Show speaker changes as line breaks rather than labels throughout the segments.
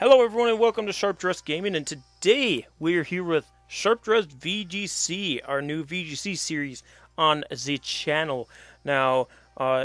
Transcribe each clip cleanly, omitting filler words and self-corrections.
Hello everyone and welcome to Sharp-Dressed Gaming, and today we are here with Sharp-Dressed VGC, our new VGC series on the channel. Now,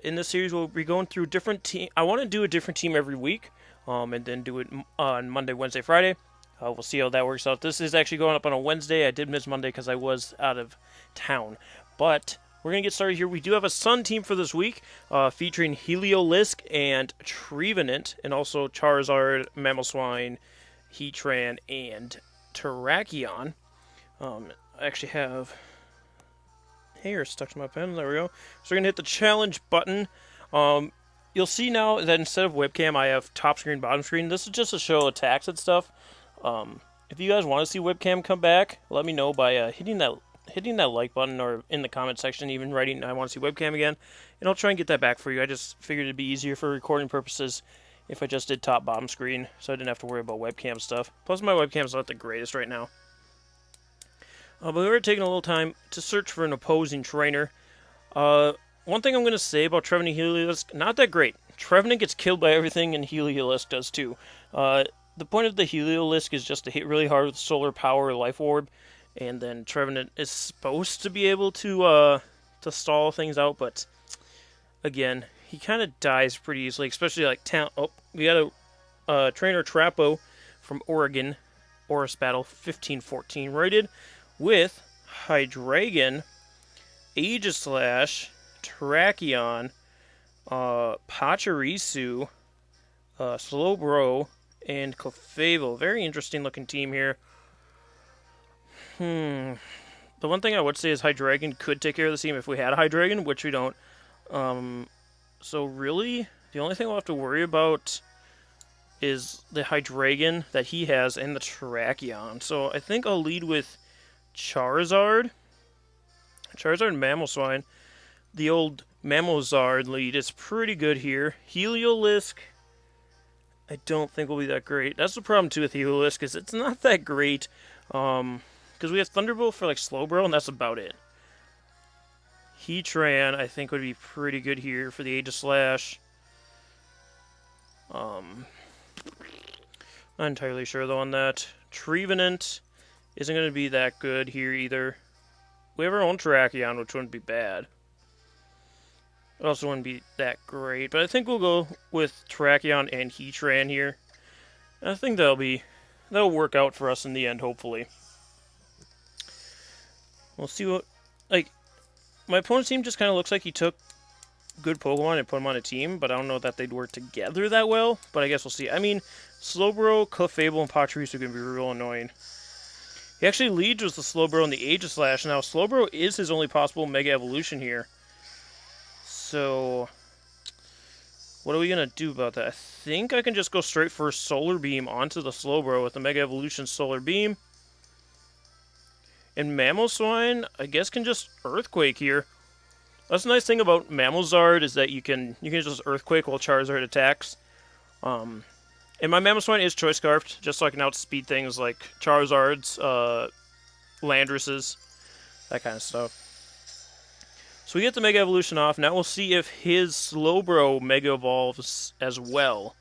in this series we'll be going through different team. I want to do a different team every week, and then do it on Monday, Wednesday, Friday. We'll see how that works out. This is actually going up on a Wednesday. I did miss Monday because I was out of town, but we're going to get started here. We do have a Sun team for this week, featuring Heliolisk and Trevenant, and also Charizard, Mamoswine, Heatran, and Terrakion. I actually have hair stuck to my pen. There we go. So we're going to hit the challenge button. You'll see now that instead of webcam, I have top screen, bottom screen. This is just to show attacks and stuff. If you guys want to see webcam come back, let me know by hitting that like button, or in the comment section even writing I want to see webcam again, and I'll try and get that back for you. I just figured it'd be easier for recording purposes if I just did top bottom screen, so I didn't have to worry about webcam stuff. Plus my webcam's not the greatest right now. But we were taking a little time to search for an opposing trainer. One thing I'm going to say about Trevenant and Heliolisk, not that great. Trevenant gets killed by everything, and Heliolisk does too. The point of the Heliolisk is just to hit really hard with Solar Power or Life Orb, and then Trevenant is supposed to be able to stall things out, but again, he kind of dies pretty easily, especially like we got a trainer Trapo from Oregon, Oris Battle 1514 rated with Hydreigon, Aegislash, Terrakion, Pachirisu, Slowbro, and Clefable. Very interesting looking team here. The one thing I would say is Hydreigon could take care of the team if we had a Hydreigon, which we don't. So really, the only thing we'll have to worry about is the Hydreigon that he has and the Terrakion. So I think I'll lead with Charizard and Mamoswine. The old Mamosard lead is pretty good here. Heliolisk, I don't think will be that great. That's the problem too with Heliolisk, is it's not that great. Because we have Thunderbolt for like Slowbro, and that's about it. Heatran, I think, would be pretty good here for the Aegislash. Not entirely sure though on that. Trevenant isn't going to be that good here either. We have our own Terrakion, which wouldn't be bad. It also wouldn't be that great, but I think we'll go with Terrakion and Heatran here. I think that'll work out for us in the end, hopefully. We'll see what, my opponent's team just kind of looks like he took good Pokemon and put them on a team, but I don't know that they'd work together that well, but I guess we'll see. I mean, Slowbro, Clefable, and Pachirisu are going to be real annoying. He actually leads with the Slowbro and the Aegislash. Now, Slowbro is his only possible Mega Evolution here. So, what are we going to do about that? I think I can just go straight for Solar Beam onto the Slowbro with the Mega Evolution Solar Beam. And Mamoswine, I guess, can just Earthquake here. That's the nice thing about Mamosard, is that you can just Earthquake while Charizard attacks. And my Mamoswine is Choice Scarfed, just so I can outspeed things like Charizard's, Landresses, that kind of stuff. So we get the Mega Evolution off. Now we'll see if his Slowbro Mega Evolves as well.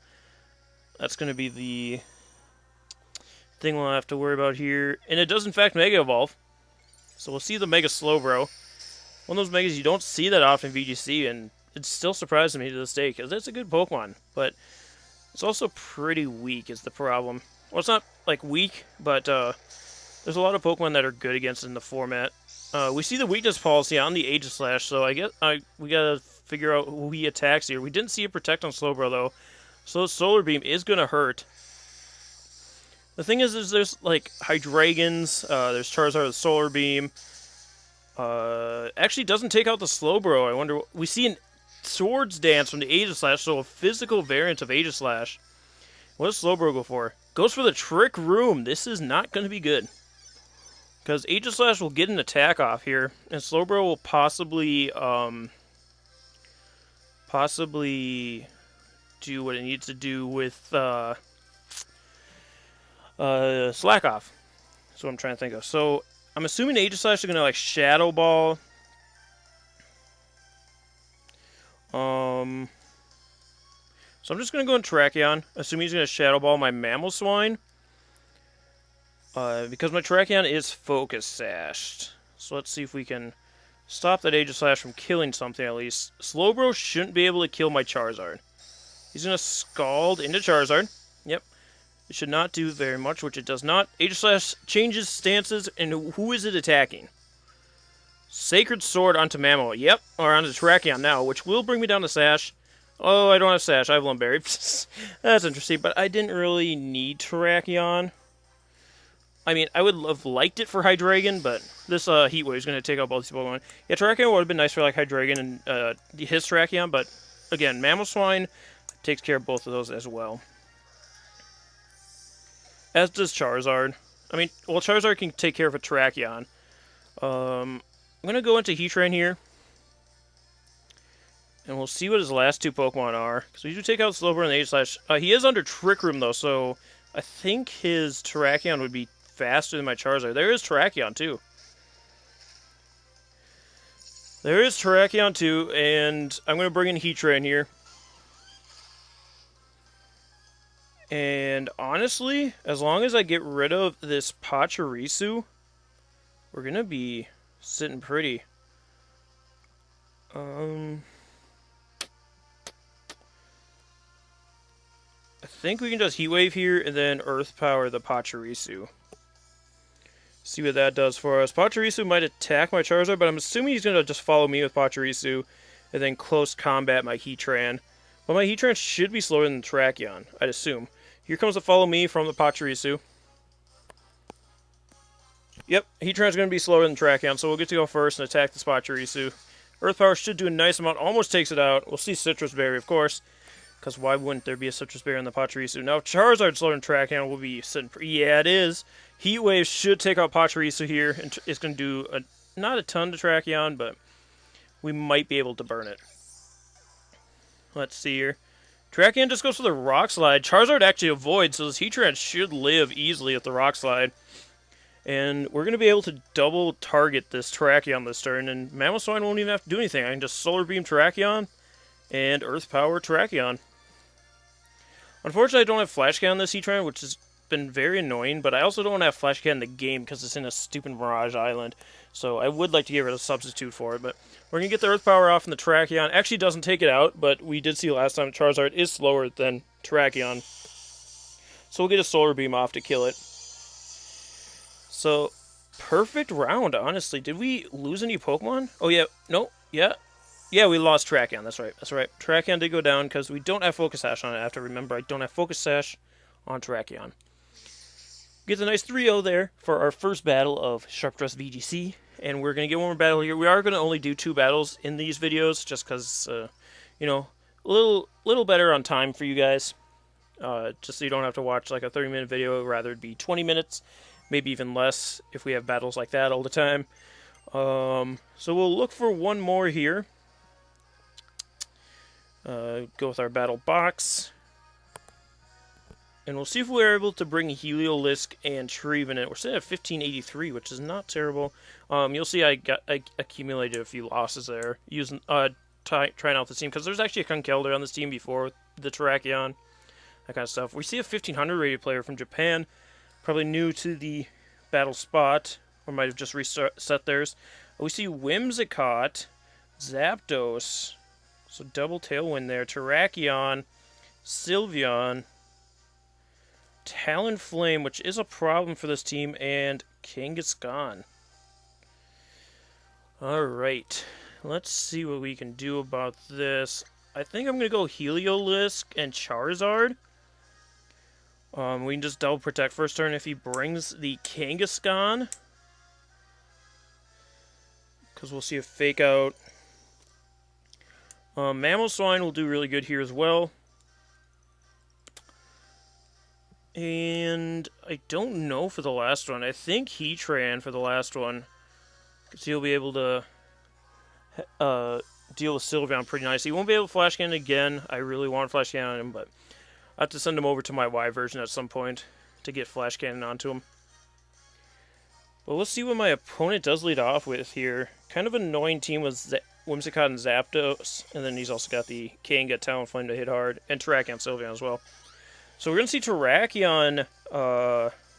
That's going to be the thing we'll have to worry about here. And it does, in fact, Mega Evolve. So we'll see the Mega Slowbro. One of those Megas you don't see that often in VGC, and it still surprises me to this day, because it's a good Pokemon. But it's also pretty weak is the problem. Well, it's not, weak, but there's a lot of Pokemon that are good against it in the format. We see the weakness policy on the Aegislash, so I guess we gotta figure out who he attacks here. We didn't see a Protect on Slowbro, though, so Solar Beam is gonna hurt. The thing is there's, Hydreigons, there's Charizard with Solar Beam. Actually doesn't take out the Slowbro. I wonder, we see an Swords Dance from the Aegislash, so a physical variant of Aegislash. What does Slowbro go for? Goes for the Trick Room. This is not going to be good, because Aegislash will get an attack off here, and Slowbro will possibly do what it needs to do with Slack Off. That's what I'm trying to think of. So I'm assuming Aegislash is going to Shadow Ball. So I'm just going to go in Terrakion, assuming he's going to Shadow Ball my Mamoswine. Because my Terrakion is Focus Sashed. So let's see if we can stop that Aegislash from killing something at least. Slowbro shouldn't be able to kill my Charizard. He's going to Scald into Charizard. Yep. It should not do very much, which it does not. Aegislash changes stances, and who is it attacking? Sacred Sword onto Mamo. Yep, or onto Terrakion now, which will bring me down to Sash. Oh, I don't have Sash. I have Lumberry. That's interesting, but I didn't really need Terrakion. I mean, I would have liked it for Hydreigon, but this Heat Wave is going to take out both these Pokemon. Yeah, Terrakion would have been nice for like Hydreigon and his Terrakion, but again, Mamoswine takes care of both of those as well. As does Charizard. I mean, well, Charizard can take care of a Terrakion. I'm going to go into Heatran here. And we'll see what his last two Pokemon are. Because we do take out Slowbro and Aegislash. He is under Trick Room, though, so I think his Terrakion would be faster than my Charizard. There is Terrakion, too. There is Terrakion, too, and I'm going to bring in Heatran here. And honestly, as long as I get rid of this Pachirisu, we're going to be sitting pretty. I think we can just Heat Wave here and then Earth Power the Pachirisu. See what that does for us. Pachirisu might attack my Charizard, but I'm assuming he's going to just follow me with Pachirisu and then close combat my Heatran. But my Heatran should be slower than Terrakion, I'd assume. Here comes the follow me from the Pachirisu. Yep, Heatran's going to be slower than Terrakion, so we'll get to go first and attack this Pachirisu. Earth Power should do a nice amount, almost takes it out. We'll see Citrus Berry, of course, because why wouldn't there be a Citrus Berry on the Pachirisu? Now, if Charizard's slower than Terrakion, we'll be sitting pretty... Yeah, it is. Heat Wave should take out Pachirisu here, and it's going to do not a ton to Terrakion, but we might be able to burn it. Let's see here. Terrakion just goes for the Rock Slide. Charizard actually avoids, so this Heatran should live easily at the Rock Slide. And we're going to be able to double target this Terrakion this turn, and Mamoswine won't even have to do anything. I can just Solar Beam Terrakion and Earth Power Terrakion. Unfortunately, I don't have Flash Cannon on this Heatran, which has been very annoying, but I also don't have Flash Cannon in the game because it's in a stupid Mirage Island. So I would like to give it a substitute for it, but we're going to get the Earth Power off, and the Terrakion actually doesn't take it out, but we did see last time Charizard is slower than Terrakion. So we'll get a Solar Beam off to kill it. So, perfect round, honestly. Did we lose any Pokemon? Oh, yeah. No. Yeah. Yeah, we lost Terrakion. That's right. That's right. Terrakion did go down because we don't have Focus Sash on it. I have to remember I don't have Focus Sash on Terrakion. Get the nice 3-0 there for our first battle of Sharp-Dressed VGC. And we're going to get one more battle here. We are going to only do 2 battles in these videos just because, you know, a little better on time for you guys. Just so you don't have to watch like a 30-minute video. Rather it'd be 20 minutes. Maybe even less if we have battles like that all the time. So we'll look for one more here. Go with our battle box. And we'll see if we're able to bring Heliolisk and Trevenant. We're sitting at 1583, which is not terrible. You'll see I accumulated a few losses there, using trying out the team, because there's actually a Conkeldurr on this team before with the Terrakion, that kind of stuff. We see a 1500 rated player from Japan, probably new to the battle spot, or might have just reset theirs. We see Whimsicott, Zapdos, so double Tailwind there, Terrakion, Sylveon, Talonflame, which is a problem for this team, and Kangaskhan. Alright, let's see what we can do about this. I think I'm going to go Heliolisk and Charizard. We can just double protect first turn if he brings the Kangaskhan. Because we'll see a Fake Out. Mamoswine will do really good here as well. And I don't know for the last one. I think Heatran for the last one. Because he'll be able to deal with Sylveon pretty nice. He won't be able to Flash Cannon again. I really want Flash Cannon on him, but I have to send him over to my Y version at some point to get Flash Cannon onto him. But let's see what my opponent does lead off with here. Kind of annoying team with Whimsicott and Zapdos, and then he's also got the Kanga, Talonflame to hit hard, and Terrakion, Sylveon as well. So we're going to see Terrakion,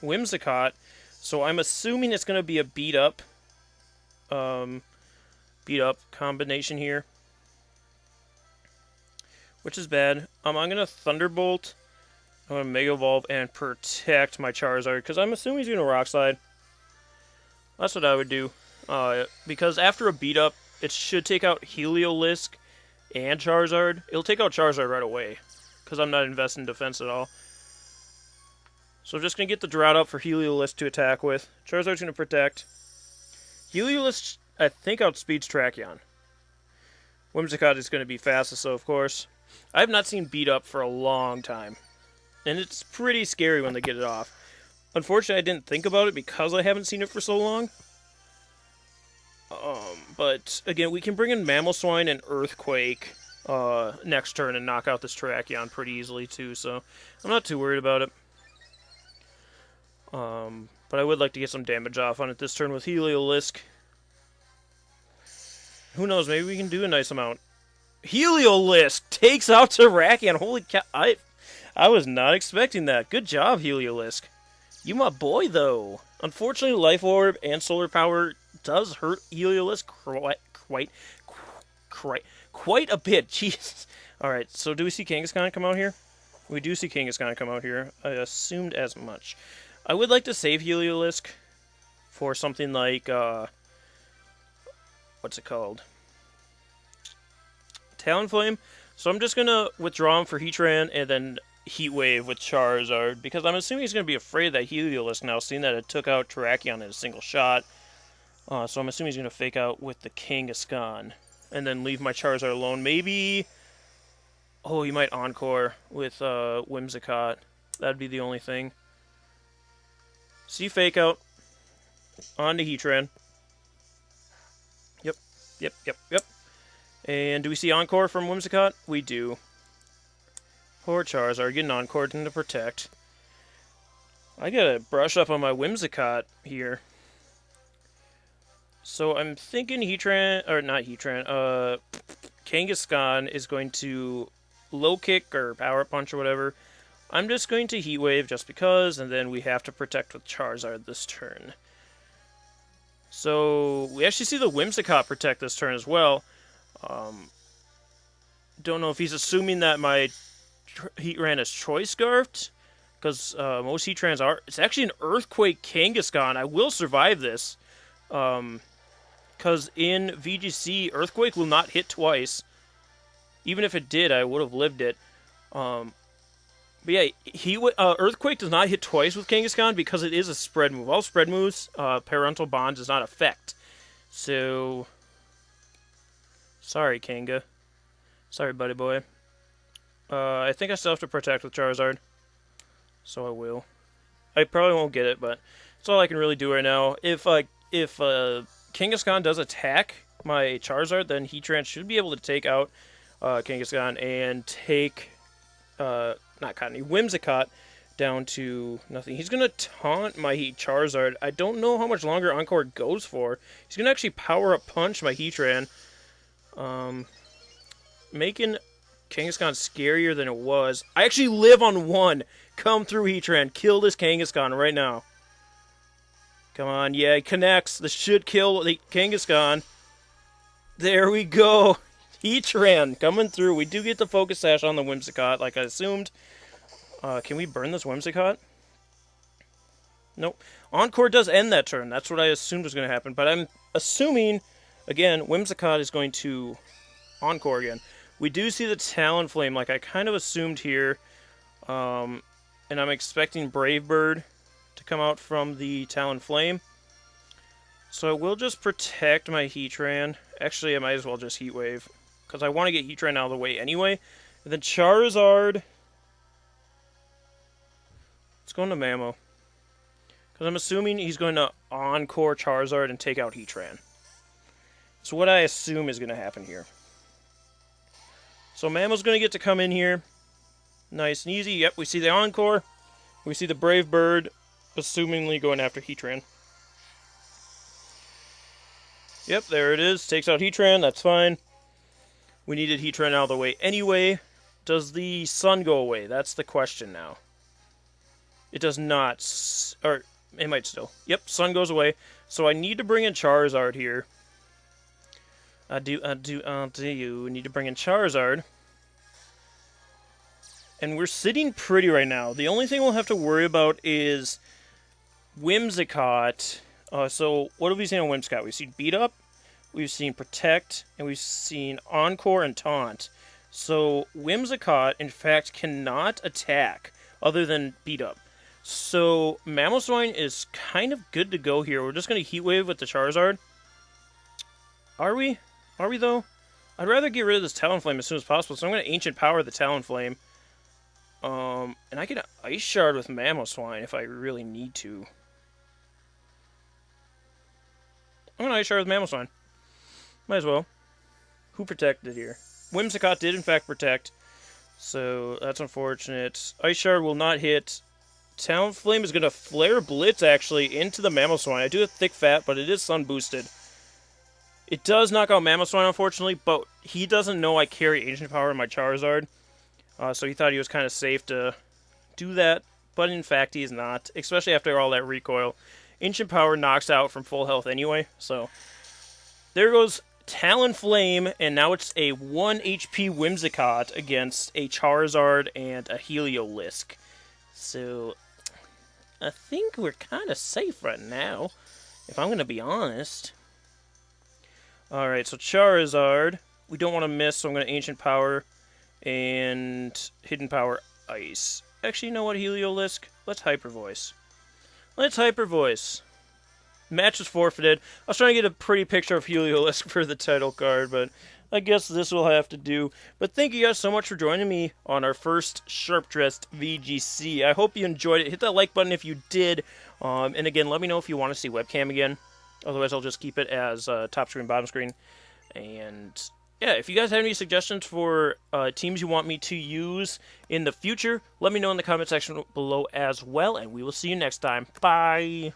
Whimsicott, so I'm assuming it's going to be a beat up combination here, which is bad. I'm going to Thunderbolt, I'm going to Mega Evolve, and protect my Charizard, because I'm assuming he's going to Rock Slide. That's what I would do. Because after a beat up, it should take out Heliolisk and Charizard. It'll take out Charizard right away, because I'm not investing in defense at all. So I'm just going to get the Drought up for Heliolisk to attack with. Charizard's going to protect. Heliolisk, I think, outspeeds Terrakion. Whimsicott is going to be fastest, so of course. I have not seen beat up for a long time, and it's pretty scary when they get it off. Unfortunately, I didn't think about it because I haven't seen it for so long. But, again, we can bring in Mamoswine and Earthquake next turn and knock out this Terrakion pretty easily, too, so I'm not too worried about it. But I would like to get some damage off on it this turn with Heliolisk. Who knows, maybe we can do a nice amount. Heliolisk takes out Terrakion. Holy cow, I was not expecting that. Good job, Heliolisk. You my boy, though. Unfortunately, Life Orb and Solar Power does hurt Heliolisk quite a bit. Jesus. Alright, so do we see Kangaskhan come out here? We do see Kangaskhan come out here. I assumed as much. I would like to save Heliolisk for something like, what's it called? Talonflame. So I'm just going to withdraw him for Heatran and then Heat Wave with Charizard, because I'm assuming he's going to be afraid of that Heliolisk now, seeing that it took out Terrakion in a single shot. So I'm assuming he's going to fake out with the Kangaskhan and then leave my Charizard alone. Maybe... Oh, he might Encore with Whimsicott. That'd be the only thing. See fake out. On to Heatran. Yep. And do we see Encore from Whimsicott? We do. Poor Charizard getting Encored to protect. I gotta brush up on my Whimsicott here. So I'm thinking Heatran, or not Heatran, Kangaskhan is going to low kick or power punch or whatever. I'm just going to Heat Wave just because, and then we have to protect with Charizard this turn. So we actually see the Whimsicott protect this turn as well. Don't know if he's assuming that my Heatran is Choice Scarfed, because most Heatrans are. It's actually an Earthquake Kangaskhan. I will survive this, because in VGC, Earthquake will not hit twice. Even if it did, I would have lived it. But yeah, Earthquake does not hit twice with Kangaskhan because it is a spread move. All spread moves, Parental Bond does not affect. So, sorry, Kanga. Sorry, buddy boy. I think I still have to protect with Charizard. So I will. I probably won't get it, but that's all I can really do right now. If Kangaskhan does attack my Charizard, then Heatran should be able to take out Kangaskhan and take Whimsicott down to nothing. He's going to taunt my Charizard. I don't know how much longer Encore goes for. He's going to actually power up punch my Heatran, making Kangaskhan scarier than it was. I actually live on one. Come through, Heatran. Kill this Kangaskhan right now. Come on. Yeah, it connects. This should kill the Kangaskhan. There we go. Heatran coming through. We do get the Focus Sash on the Whimsicott, like I assumed. Can we burn this Whimsicott? Nope. Encore does end that turn. That's what I assumed was going to happen. But I'm assuming, again, Whimsicott is going to Encore again. We do see the Talonflame, like I kind of assumed here. And I'm expecting Brave Bird to come out from the Talonflame. So I will just protect my Heatran. Actually, I might as well just Heat Wave, because I want to get Heatran out of the way anyway. And then Charizard. Let's go into Mamo, because I'm assuming he's going to Encore Charizard and take out Heatran. That's what I assume is going to happen here. So Mamo's going to get to come in here. Nice and easy. Yep, we see the Encore. We see the Brave Bird, assumingly going after Heatran. Yep, there it is. Takes out Heatran, that's fine. We needed Heatran out of the way anyway. Does the sun go away? That's the question now. It does not. Or, it might still. Yep, sun goes away. So I need to bring in Charizard here. I do need to bring in Charizard. And we're sitting pretty right now. The only thing we'll have to worry about is Whimsicott. So, what have we seen on Whimsicott? We've seen Beat Up, we've seen Protect, and we've seen Encore and Taunt. So, Whimsicott, in fact, cannot attack other than Beat Up. So, Mamoswine is kind of good to go here. We're just going to Heat Wave with the Charizard. Are we? Are we, though? I'd rather get rid of this Talonflame as soon as possible, so I'm going to Ancient Power the Talonflame. And I can Ice Shard with Mamoswine if I really need to. I'm going to Ice Shard with Mamoswine. Might as well. Who protected here? Whimsicott did, in fact, protect. So, that's unfortunate. Ice Shard will not hit. Talonflame is going to Flare Blitz, actually, into the Mamoswine. I do have Thick Fat, but it is Sun Boosted. It does knock out Mamoswine, unfortunately, but he doesn't know I carry Ancient Power in my Charizard. So he thought he was kind of safe to do that, but in fact he is not, especially after all that recoil. Ancient Power knocks out from full health anyway, so there goes Talonflame, and now it's a 1 HP Whimsicott against a Charizard and a Heliolisk. So I think we're kind of safe right now, if I'm going to be honest. Alright, so Charizard, we don't want to miss, so I'm going to Ancient Power and Hidden Power Ice. Actually, you know what, Heliolisk? Let's Hyper Voice. Let's Hyper Voice. Match was forfeited. I was trying to get a pretty picture of Heliolisk for the title card, but I guess this will have to do. But thank you guys so much for joining me on our first Sharp-Dressed VGC. I hope you enjoyed it. Hit that like button if you did. And again, let me know if you want to see webcam again. Otherwise, I'll just keep it as top screen, bottom screen. And yeah, if you guys have any suggestions for teams you want me to use in the future, let me know in the comment section below as well, and we will see you next time. Bye!